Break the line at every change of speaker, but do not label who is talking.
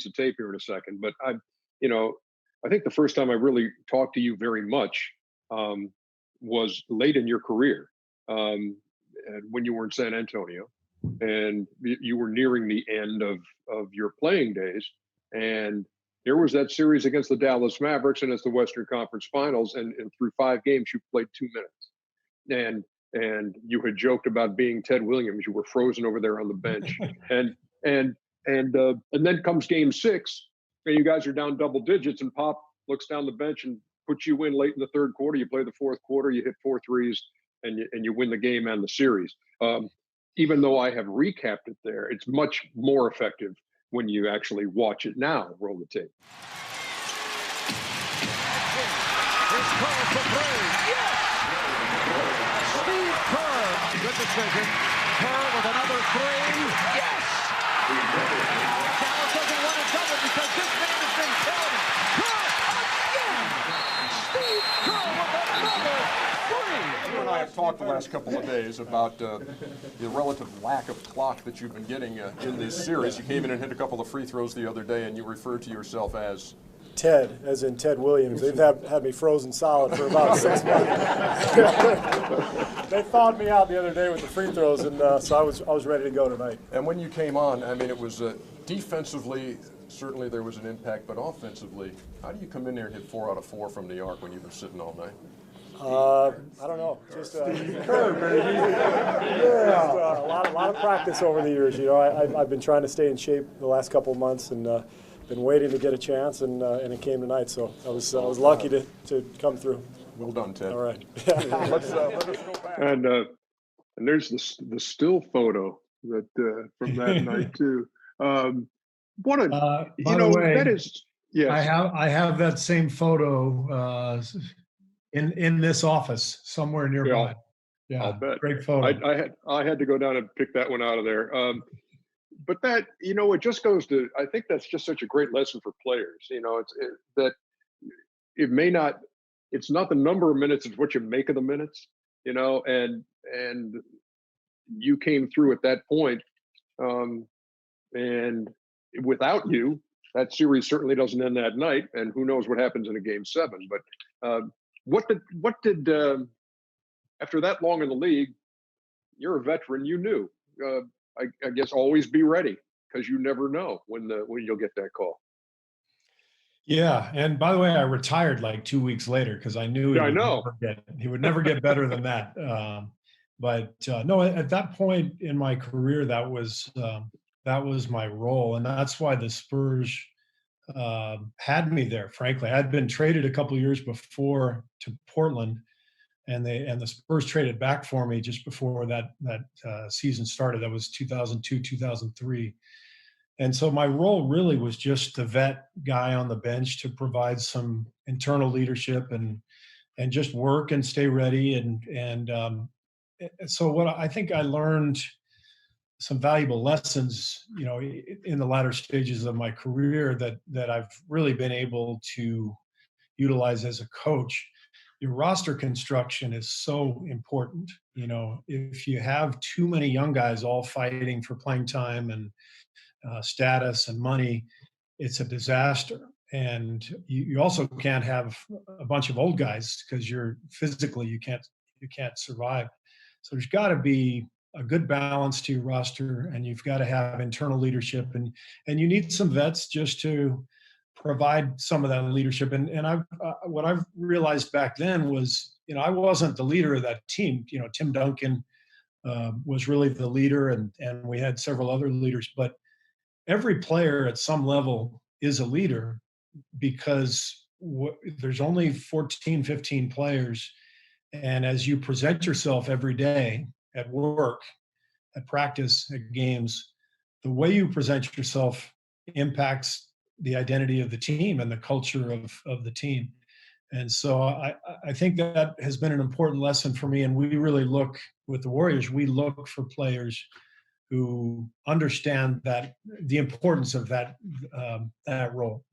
piece of tape here in a second, but you know, I think the first time I really talked to you very much was late in your career, when you were in San Antonio, and you were nearing the end of your playing days, and there was that series against the Dallas Mavericks, and it's the Western Conference Finals, and through 5 games you played 2 minutes, and you had joked about being Ted Williams. You were frozen over there on the bench, and and and then comes Game 6, and you guys are down double digits, and Pop looks down the bench and puts you in late in the third quarter. You play the fourth quarter, you hit 4 threes, and you win the game and the series. Even though I have recapped it there, it's much more effective when you actually watch it now. Roll the tape.
Here's Kerr for three. Yes! Steve Kerr. Good decision. Kerr with another three. Yes! Dallas doesn't want to double because this man has been killing it. Kerr again! Steve Kerr with another three.
You and I have talked the last couple of days about the relative lack of clock that you've been getting in this series. You came in and hit a couple of free throws the other day, and you referred to yourself as
Ted, as in Ted Williams. They've had me frozen solid for about 6 months. They thawed me out the other day with the free throws, and so I was ready to go tonight.
And when you came on, I mean, it was defensively, certainly there was an impact, but offensively, how do you come in there and hit 4 out of 4 from the arc when you've been sitting all night?
I don't know. Just Kerr, baby. Yeah. A lot of practice over the years. You know, I've been trying to stay in shape the last couple of months, and been waiting to get a chance, and it came tonight. So I was lucky to come through.
Well done, Ted.
All right.
Let us go back.
And there's the still photo that from that night too. What a
by the way,
that is. Yes.
I have that same photo in this office somewhere nearby. Yeah,
I'll bet.
Great photo.
I had to go down and pick that one out of there. But that, you know, it just goes to, I think that's just such a great lesson for players. You know, that it may not, it's not the number of minutes, it's what you make of the minutes, you know, and you came through at that point, and without you, that series certainly doesn't end that night, and who knows what happens in a Game 7. But what did after that long in the league, you're a veteran, you knew, I guess always be ready, because you never know when you'll get that call.
Yeah, and by the way, I retired like 2 weeks later because I knew he would never get better than that. But no, at that point in my career, that was my role, and that's why the Spurs had me there. Frankly, I'd been traded a couple of years before to Portland, and the Spurs traded back for me just before that season started. That was 2002, 2003. And so my role really was just the vet guy on the bench to provide some internal leadership and just work and stay ready. And so what I think I learned some valuable lessons, you know, in the latter stages of my career that I've really been able to utilize as a coach. Your roster construction is so important. You know, if you have too many young guys all fighting for playing time and status and money, it's a disaster. And you also can't have a bunch of old guys because you're physically you can't survive. So there's got to be a good balance to your roster, and you've got to have internal leadership, and you need some vets just to provide some of that leadership. And what I've realized back then was, you know, I wasn't the leader of that team. You know, Tim Duncan was really the leader, and we had several other leaders, but every player at some level is a leader because there's only 14, 15 players. And as you present yourself every day at work, at practice, at games, the way you present yourself impacts the identity of the team and the culture of the team. And so I think that has been an important lesson for me. And we really look with the Warriors, we look for players who understand that the importance of that role.